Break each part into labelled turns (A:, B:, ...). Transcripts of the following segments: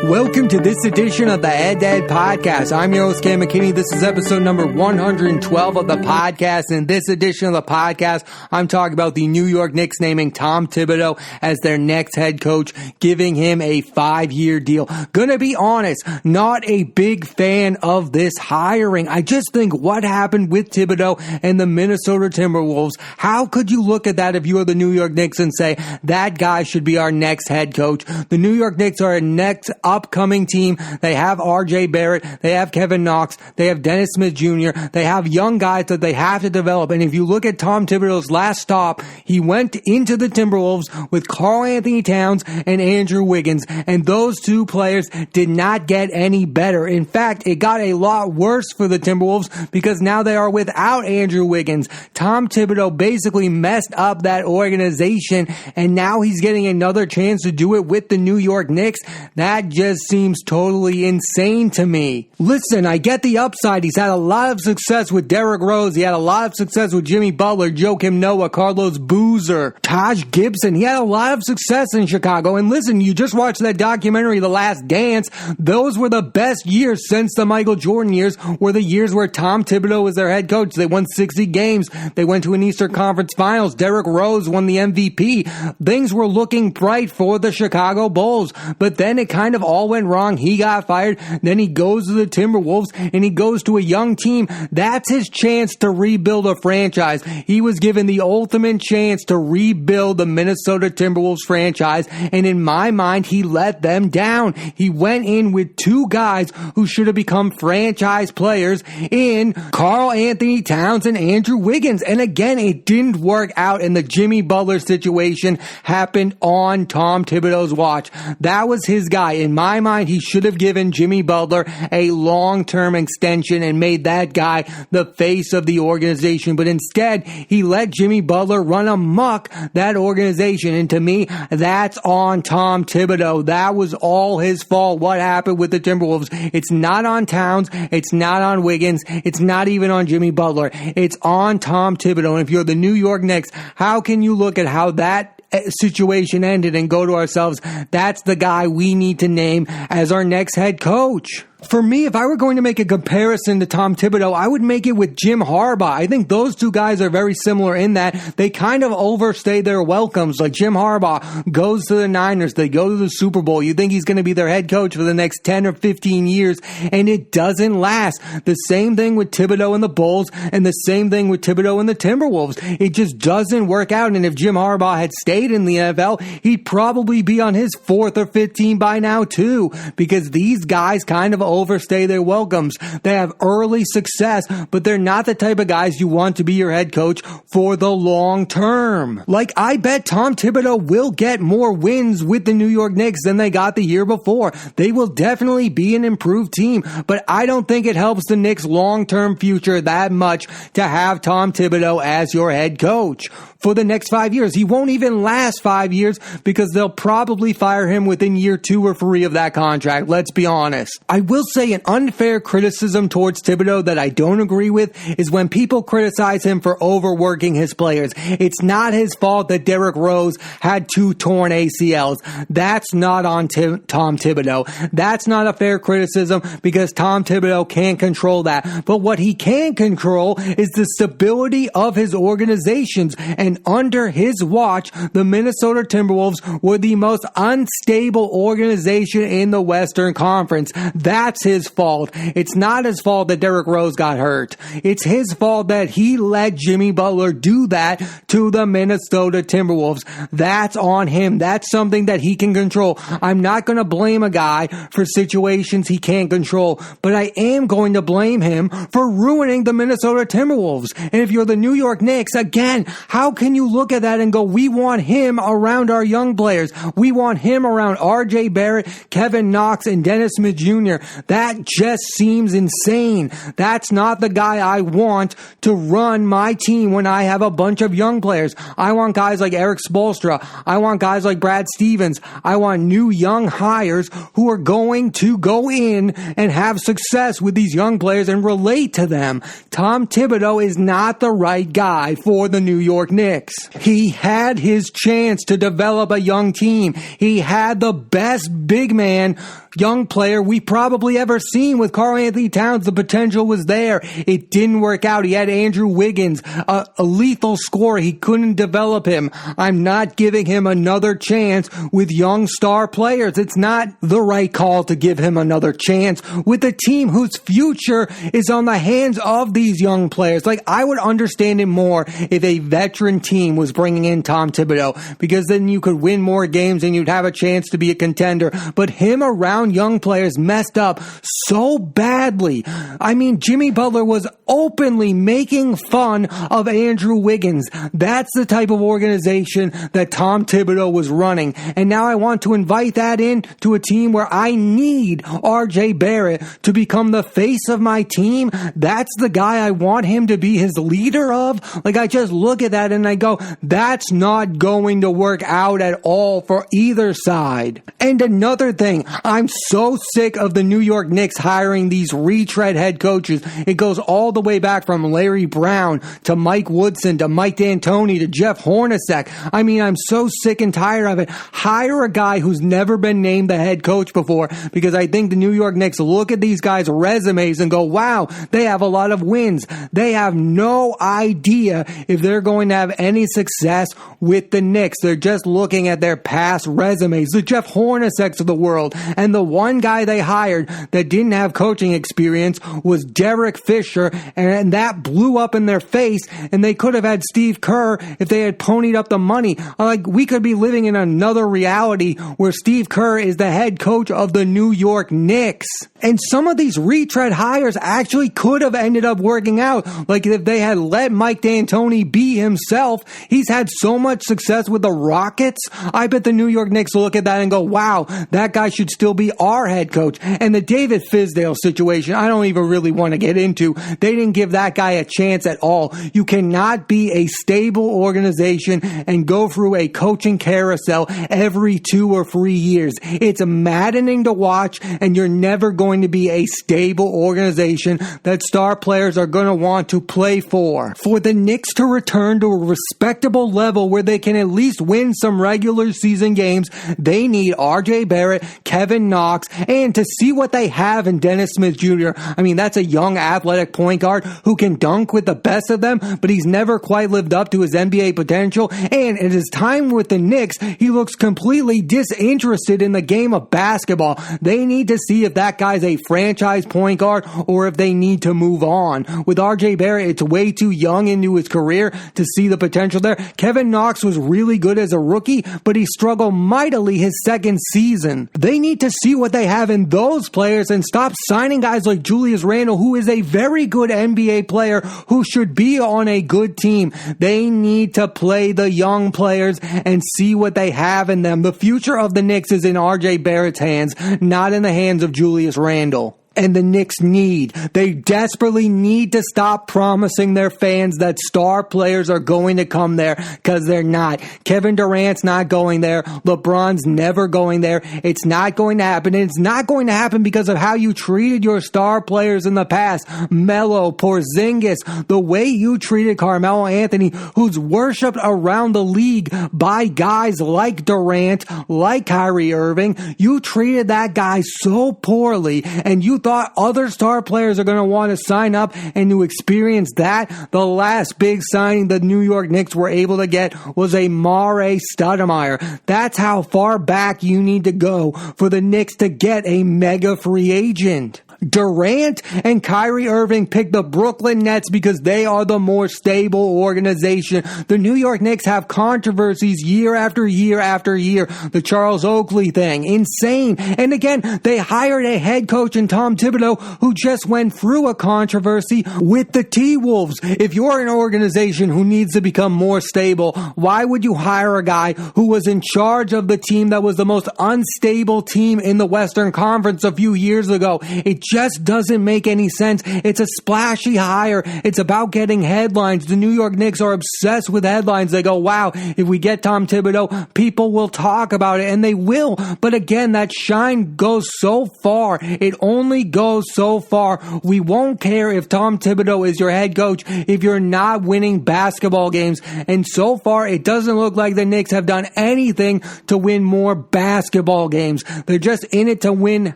A: Welcome to this edition of the Ed Podcast. I'm your host, Cam McKinney. This is episode number 112 of the podcast. In this edition of the podcast, I'm talking about the New York Knicks naming Tom Thibodeau as their next head coach, giving him a 5-year deal. Gonna be honest, not a big fan of this hiring. I just think what happened with Thibodeau and the Minnesota Timberwolves, how could you look at that if you are the New York Knicks and say, that guy should be our next head coach? The New York Knicks are a next upcoming team. They have RJ Barrett. They have Kevin Knox. They have Dennis Smith Jr. They have young guys that they have to develop. And if you look at Tom Thibodeau's last stop, he went into the Timberwolves with Karl Anthony Towns and Andrew Wiggins. And those two players did not get any better. In fact, it got a lot worse for the Timberwolves because now they are without Andrew Wiggins. Tom Thibodeau basically messed up that organization, and now he's getting another chance to do it with the New York Knicks. That just seems totally insane to me. Listen, I get the upside. He's had a lot of success with Derrick Rose. He had a lot of success with Jimmy Butler, Joakim Noah, Carlos Boozer, Taj Gibson. He had a lot of success in Chicago. And listen, you just watched that documentary, The Last Dance. Those were the best years since the Michael Jordan years, were the years where Tom Thibodeau was their head coach. They won 60 games. They went to an Eastern Conference Finals. Derrick Rose won the MVP. Things were looking bright for the Chicago Bulls. But then it kind of all went wrong. He got fired. Then he goes to the Timberwolves and he goes to a young team. That's his chance to rebuild a franchise. He was given the ultimate chance to rebuild the Minnesota Timberwolves franchise. And in my mind, he let them down. He went in with two guys who should have become franchise players in Karl Anthony Towns and Andrew Wiggins. And again, it didn't work out, and the Jimmy Butler situation happened on Tom Thibodeau's watch. That was his guy. In my mind, he should have given Jimmy Butler a long-term extension and made that guy the face of the organization. But instead, he let Jimmy Butler run amok that organization. And to me, that's on Tom Thibodeau. That was all his fault. What happened with the Timberwolves? It's not on Towns. It's not on Wiggins. It's not even on Jimmy Butler. It's on Tom Thibodeau. And if you're the New York Knicks, how can you look at how that situation ended and go to ourselves, that's the guy we need to name as our next head coach? For me, if I were going to make a comparison to Tom Thibodeau, I would make it with Jim Harbaugh. I think those two guys are very similar in that they kind of overstay their welcomes. Like Jim Harbaugh goes to the Niners, they go to the Super Bowl. You think he's going to be their head coach for the next 10 or 15 years, and it doesn't last. The same thing with Thibodeau and the Bulls, and the same thing with Thibodeau and the Timberwolves. It just doesn't work out, and if Jim Harbaugh had stayed in the NFL, he'd probably be on his 4th or 5th team by now too, because these guys kind of overstay their welcomes. They have early success, but they're not the type of guys you want to be your head coach for the long term. Like, I bet Tom Thibodeau will get more wins with the New York Knicks than they got the year before. They will definitely be an improved team, but I don't think it helps the Knicks' long-term future that much to have Tom Thibodeau as your head coach for the next 5 years. He won't even last 5 years because they'll probably fire him within year 2 or 3 of that contract. Let's be honest. I will say an unfair criticism towards Thibodeau that I don't agree with is when people criticize him for overworking his players. It's not his fault that Derrick Rose had 2 torn ACLs. That's not on Tom Thibodeau. That's not a fair criticism because Tom Thibodeau can't control that. But what he can control is the stability of his organizations. And under his watch, the Minnesota Timberwolves were the most unstable organization in the Western Conference. That's his fault. It's not his fault that Derrick Rose got hurt. It's his fault that he let Jimmy Butler do that to the Minnesota Timberwolves. That's on him. That's something that he can control. I'm not going to blame a guy for situations he can't control, but I am going to blame him for ruining the Minnesota Timberwolves. And if you're the New York Knicks, again, how can you look at that and go, we want him around our young players. We want him around RJ Barrett, Kevin Knox, and Dennis Smith Jr. That just seems insane. That's not the guy I want to run my team when I have a bunch of young players. I want guys like Eric Spoelstra. I want guys like Brad Stevens. I want new young hires who are going to go in and have success with these young players and relate to them. Tom Thibodeau is not the right guy for the New York Knicks. Knicks. He had his chance to develop a young team. He had the best big man, young player we probably ever seen with Karl-Anthony Towns. The potential was there. It didn't work out. He had Andrew Wiggins, a lethal scorer. He couldn't develop him. I'm not giving him another chance with young star players. It's not the right call to give him another chance with a team whose future is on the hands of these young players. Like, I would understand it more if a veteran team was bringing in Tom Thibodeau, because then you could win more games and you'd have a chance to be a contender. But him around young players messed up so badly. I mean, Jimmy Butler was openly making fun of Andrew Wiggins. That's the type of organization that Tom Thibodeau was running. And now I want to invite that in to a team where I need RJ Barrett to become the face of my team. That's the guy I want him to be his leader of. Like, I just look at that and I go, that's not going to work out at all for either side. And another thing, I'm so sick of the New York Knicks hiring these retread head coaches. It goes all the way back from Larry Brown to Mike Woodson to Mike D'Antoni to Jeff Hornacek. I mean, I'm so sick and tired of it. Hire a guy who's never been named the head coach before, because I think the New York Knicks look at these guys' resumes and go, wow, they have a lot of wins. They have no idea if they're going to have any success with the Knicks. They're just looking at their past resumes, the Jeff Hornaceks of the world. And the one guy they hired that didn't have coaching experience was Derek Fisher, and that blew up in their face, and they could have had Steve Kerr if they had ponied up the money. Like, we could be living in another reality where Steve Kerr is the head coach of the New York Knicks. And some of these retread hires actually could have ended up working out. Like, if they had let Mike D'Antoni be himself. He's had so much success with the Rockets. I bet the New York Knicks look at that and go, wow, that guy should still be our head coach. And the David Fizdale situation, I don't even really want to get into. They didn't give that guy a chance at all. You cannot be a stable organization and go through a coaching carousel every 2 or 3 years. It's maddening to watch, and you're never going to be a stable organization that star players are going to want to play for. For the Knicks to return to a respectable level where they can at least win some regular season games, they need RJ Barrett, Kevin Knox, and to see what they have in Dennis Smith Jr. I mean, that's a young athletic point guard who can dunk with the best of them, but he's never quite lived up to his NBA potential. And in his time with the Knicks, he looks completely disinterested in the game of basketball. They need to see if that guy's a franchise point guard or if they need to move on. With RJ Barrett, it's way too young into his career to see the potential there. Kevin Knox was really good as a rookie, but he struggled mightily his second season. They need to see what they have in those players and stop signing guys like Julius Randle, who is a very good NBA player who should be on a good team. They need to play the young players and see what they have in them. The future of the Knicks is in RJ Barrett's hands, not in the hands of Julius Randle. And the Knicks they desperately need to stop promising their fans that star players are going to come there, because they're not. Kevin Durant's not going there. LeBron's never going there. It's not going to happen. And it's not going to happen because of how you treated your star players in the past. Melo, Porzingis, the way you treated Carmelo Anthony, who's worshipped around the league by guys like Durant, like Kyrie Irving. You treated that guy so poorly, and you thought other star players are going to want to sign up and to experience that. The last big signing the New York Knicks were able to get was a Mare Stoudemire. That's how far back you need to go for the Knicks to get a mega free agent. Durant and Kyrie Irving picked the Brooklyn Nets because they are the more stable organization. The New York Knicks have controversies year after year after year. The Charles Oakley thing, insane. And again, they hired a head coach in Tom Thibodeau who just went through a controversy with the T-Wolves. If you're an organization who needs to become more stable, why would you hire a guy who was in charge of the team that was the most unstable team in the Western Conference a few years ago? It just doesn't make any sense. It's a splashy hire. It's about getting headlines. The New York Knicks are obsessed with headlines. They go, wow, if we get Tom Thibodeau, people will talk about it, and they will. But again, that shine goes so far. It only goes so far. We won't care if Tom Thibodeau is your head coach if you're not winning basketball games. And so far, it doesn't look like the Knicks have done anything to win more basketball games. They're just in it to win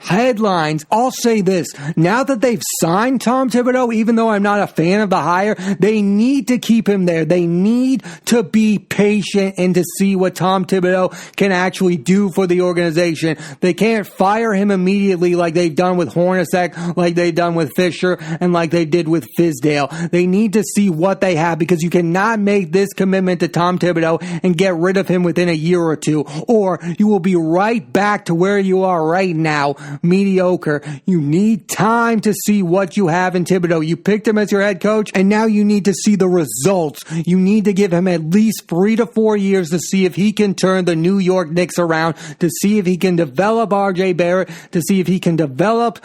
A: headlines. I'll say this. Now that they've signed Tom Thibodeau, even though I'm not a fan of the hire, they need to keep him there. They need to be patient and to see what Tom Thibodeau can actually do for the organization. They can't fire him immediately like they've done with Hornacek, like they've done with Fisher, and like they did with Fizdale. They need to see what they have, because you cannot make this commitment to Tom Thibodeau and get rid of him within a year or two, or you will be right back to where you are right now, mediocre. You need time to see what you have in Thibodeau. You picked him as your head coach, and now you need to see the results. You need to give him at least 3 to 4 years to see if he can turn the New York Knicks around, to see if he can develop RJ Barrett, to see if he can develop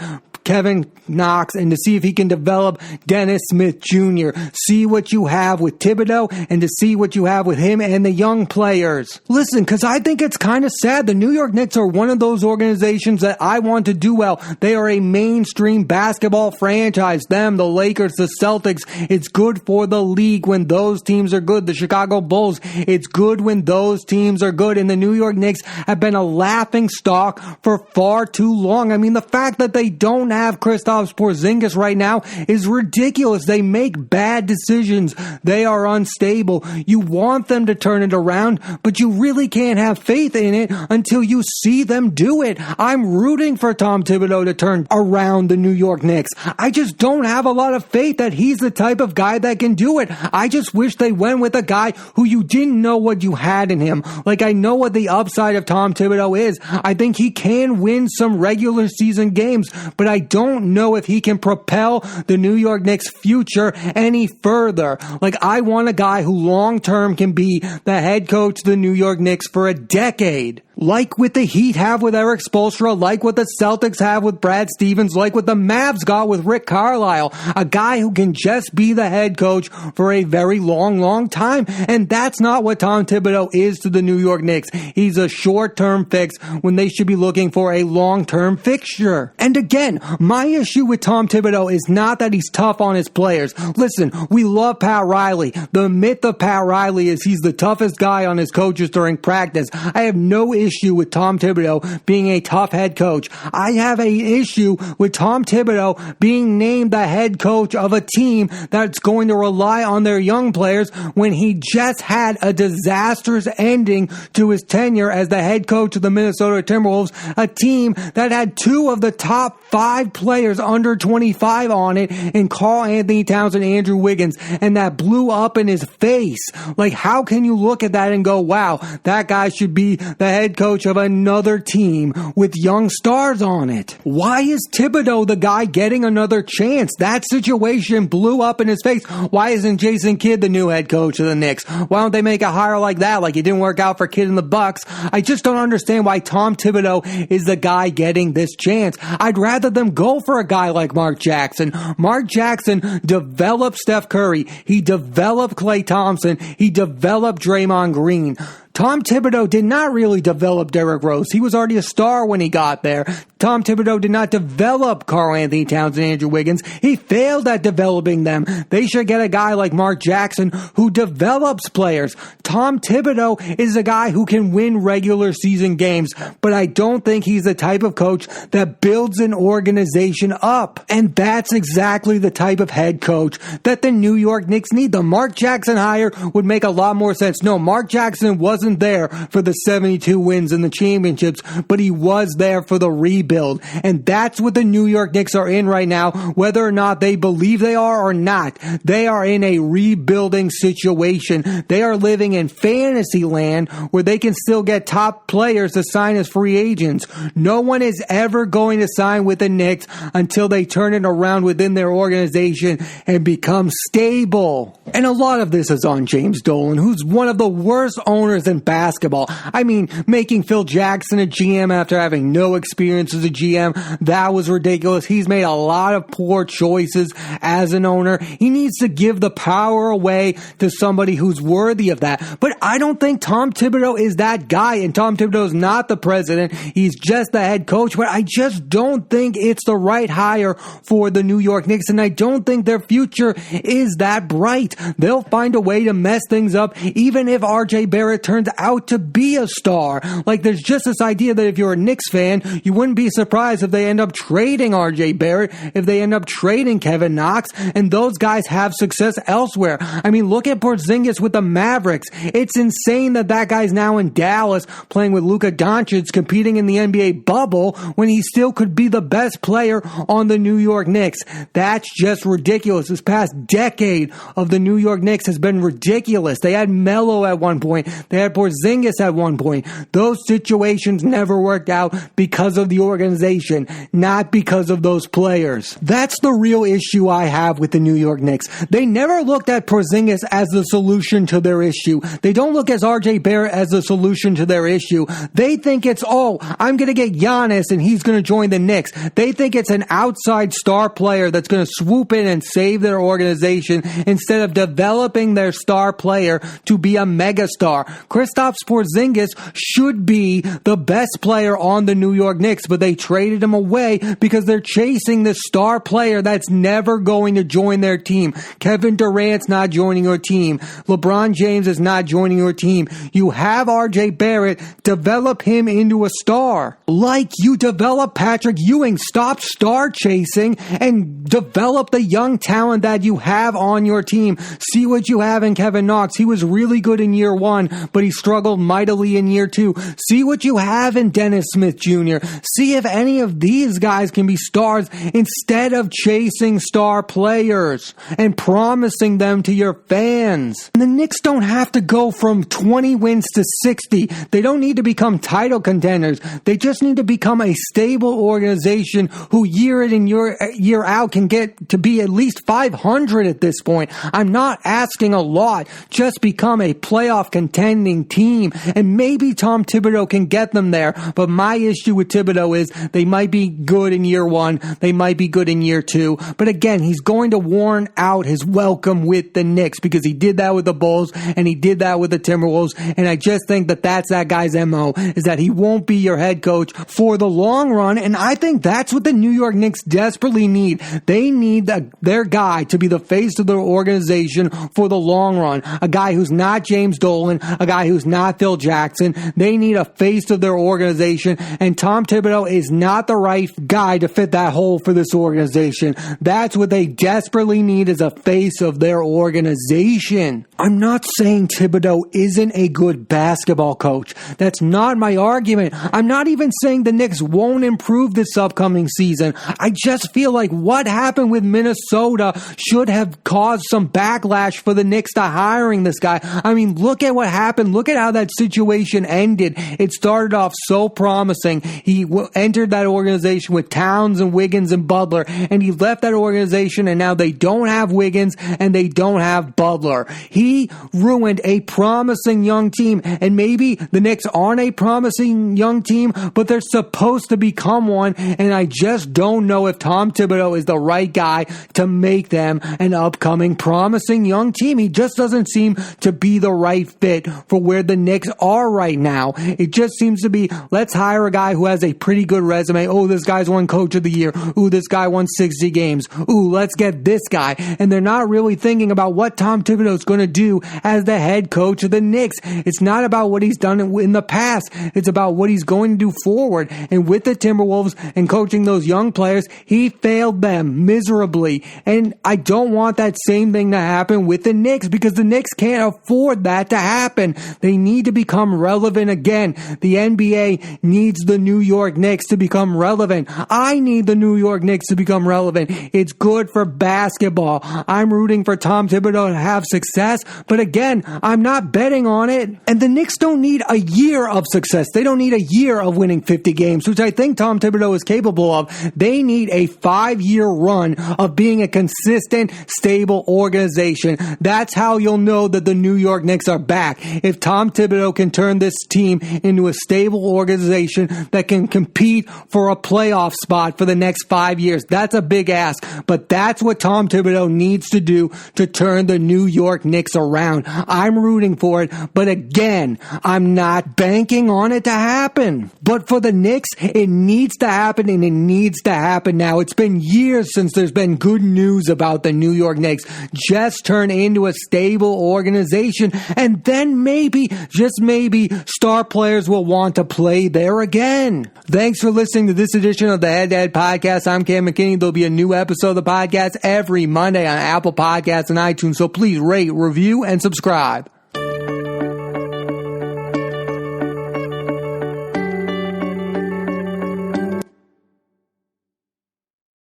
A: Kevin Knox, and to see if he can develop Dennis Smith Jr. See what you have with Thibodeau, and to see what you have with him and the young players. Listen, because I think it's kind of sad. The New York Knicks are one of those organizations that I want to do well. They are a mainstream basketball franchise. Them, the Lakers, the Celtics. It's good for the league when those teams are good. The Chicago Bulls. It's good when those teams are good. And the New York Knicks have been a laughing stock for far too long. I mean, the fact that they don't have Kristaps Porzingis right now is ridiculous. They make bad decisions. They are unstable. You want them to turn it around, but you really can't have faith in it until you see them do it. I'm rooting for Tom Thibodeau to turn around the New York Knicks. I just don't have a lot of faith that he's the type of guy that can do it. I just wish they went with a guy who you didn't know what you had in him. Like, I know what the upside of Tom Thibodeau is. I think he can win some regular season games, but I don't know if he can propel the New York Knicks' future any further. Like, I want a guy who long term can be the head coach of the New York Knicks for a decade. Like what the Heat have with Eric Spoelstra, like what the Celtics have with Brad Stevens, like what the Mavs got with Rick Carlisle. A guy who can just be the head coach for a very long time. And that's not what Tom Thibodeau is to the New York Knicks. He's a short-term fix when they should be looking for a long-term fixture. And again, my issue with Tom Thibodeau is not that he's tough on his players. Listen, we love Pat Riley. The myth of Pat Riley is he's the toughest guy on his coaches during practice. I have no issue with Tom Thibodeau being a tough head coach. I have an issue with Tom Thibodeau being named the head coach of a team that's going to rely on their young players when he just had a disastrous ending to his tenure as the head coach of the Minnesota Timberwolves, a team that had 2 of the top 5 players under 25 on it in Karl Anthony Towns and Andrew Wiggins, and that blew up in his face. Like, how can you look at that and go, wow, that guy should be the head coach of another team with young stars on it? Why is Thibodeau the guy getting another chance? That situation blew up in his face. Why isn't Jason Kidd the new head coach of the Knicks? Why don't they make a hire like that? Like, it didn't work out for Kidd and the Bucks. I just don't understand why Tom Thibodeau is the guy getting this chance. I'd rather them go for a guy like Mark Jackson. Mark Jackson developed Steph Curry. He developed Klay Thompson. He developed Draymond Green. Tom Thibodeau did not really develop Derrick Rose. He was already a star when he got there. Tom Thibodeau did not develop Karl Anthony Towns and Andrew Wiggins. He failed at developing them. They should get a guy like Mark Jackson who develops players. Tom Thibodeau is a guy who can win regular season games, but I don't think he's the type of coach that builds an organization up. And that's exactly the type of head coach that the New York Knicks need. The Mark Jackson hire would make a lot more sense. No, Mark Jackson wasn't there for the 72 wins and the championships, but he was there for the rebuild. And that's what the New York Knicks are in right now, whether or not they believe they are or not. They are in a rebuilding situation. They are living in fantasy land where they can still get top players to sign as free agents. No one is ever going to sign with the Knicks until they turn it around within their organization and become stable. And a lot of this is on James Dolan, who's one of the worst owners in basketball. I mean, making Phil Jackson a GM after having no experience as a GM, that was ridiculous. He's made a lot of poor choices as an owner. He needs to give the power away to somebody who's worthy of that. But I don't think Tom Thibodeau is that guy, and Tom Thibodeau is not the president. He's just the head coach, but I just don't think it's the right hire for the New York Knicks, and I don't think their future is that bright. They'll find a way to mess things up, even if RJ Barrett turns out to be a star. Like, there's just this idea that if you're a Knicks fan, you wouldn't be surprised if they end up trading RJ Barrett, if they end up trading Kevin Knox, and those guys have success elsewhere. I mean, look at Porzingis with the Mavericks. It's insane that that guy's now in Dallas playing with Luka Doncic, competing in the NBA bubble when he still could be the best player on the New York Knicks. That's just ridiculous. This past decade of the New York Knicks has been ridiculous. They had Melo at one point. They had Porzingis at one point. Those situations never worked out because of the organization, not because of those players. That's the real issue I have with the New York Knicks. They never looked at Porzingis as the solution to their issue. They don't look at RJ Barrett as the solution to their issue. They think it's, I'm going to get Giannis and he's going to join the Knicks. They think it's an outside star player that's going to swoop in and save their organization instead of developing their star player to be a megastar. Kristaps Porzingis should be the best player on the New York Knicks, but they traded him away because they're chasing the star player that's never going to join their team. Kevin Durant's not joining your team. LeBron James is not joining your team. You have RJ Barrett. Develop him into a star. Like you develop Patrick Ewing. Stop star chasing and develop the young talent that you have on your team. See what you have in Kevin Knox. He was really good in year one, but he struggled mightily in year two. See what you have in Dennis Smith Jr. See if any of these guys can be stars instead of chasing star players and promising them to your fans. And the Knicks don't have to go from 20 wins to 60. They don't need to become title contenders. They just need to become a stable organization who year in and year out can get to be at least 500 at this point. I'm not asking a lot. Just become a playoff contending team, and maybe Tom Thibodeau can get them there. But my issue with Thibodeau is they might be good in year one. They might be good in year two. But again, he's going to worn out his welcome with the Knicks because he did that with the Bulls and he did that with the Timberwolves. And I just think that that's that guy's MO, is that he won't be your head coach for the long run. And I think that's what the New York Knicks desperately need. They need their guy to be the face of their organization for the long run. A guy who's not James Dolan, a guy who's not Phil Jackson. They need a face of their organization, and Tom Thibodeau is not the right guy to fit that hole for this organization. That's what they desperately need, is a face of their organization. I'm not saying Thibodeau isn't a good basketball coach. That's not my argument. I'm not even saying the Knicks won't improve this upcoming season. I just feel like what happened with Minnesota should have caused some backlash for the Knicks to hiring this guy. I mean, look at what happened. Look at how that situation ended. It started off so promising. He entered that organization with Towns and Wiggins and Butler, and he left that organization, and now they don't have Wiggins and they don't have Butler. He ruined a promising young team, and maybe the Knicks aren't a promising young team, but they're supposed to become one, and I just don't know if Tom Thibodeau is the right guy to make them an upcoming promising young team. He just doesn't seem to be the right fit for where the Knicks are right now. It just seems to be, let's hire a guy who has a pretty good resume. Oh, this guy's won Coach of the Year. Ooh, this guy won 60 games. Ooh, let's get this guy. And they're not really thinking about what Tom Thibodeau is going to do as the head coach of the Knicks. It's not about what he's done in the past. It's about what he's going to do forward. And with the Timberwolves and coaching those young players, he failed them miserably. And I don't want that same thing to happen with the Knicks, because the Knicks can't afford that to happen. They need to become relevant again. The NBA needs the New York Knicks to become relevant. I need the New York Knicks to become relevant. It's good for basketball. I'm rooting for Tom Thibodeau to have success, but again, I'm not betting on it. And the Knicks don't need a year of success. They don't need a year of winning 50 games, which I think Tom Thibodeau is capable of. They need a 5-year run of being a consistent, stable organization. That's how you'll know that the New York Knicks are back. If Tom Thibodeau can turn this team into a stable organization that can compete for a playoff spot for the next 5 years. That's a big ask, but that's what Tom Thibodeau needs to do to turn the New York Knicks around. I'm rooting for it, but again, I'm not banking on it to happen. But for the Knicks, it needs to happen, and it needs to happen now. It's been years since there's been good news about the New York Knicks. Just turn into a stable organization, and then maybe, just maybe, star players will want to play there again. Thanks for listening to this edition of the Head to Head Podcast. I'm Cam McKinney. There'll be a new episode of the podcast every Monday on Apple Podcasts and iTunes, so please rate, review, and subscribe.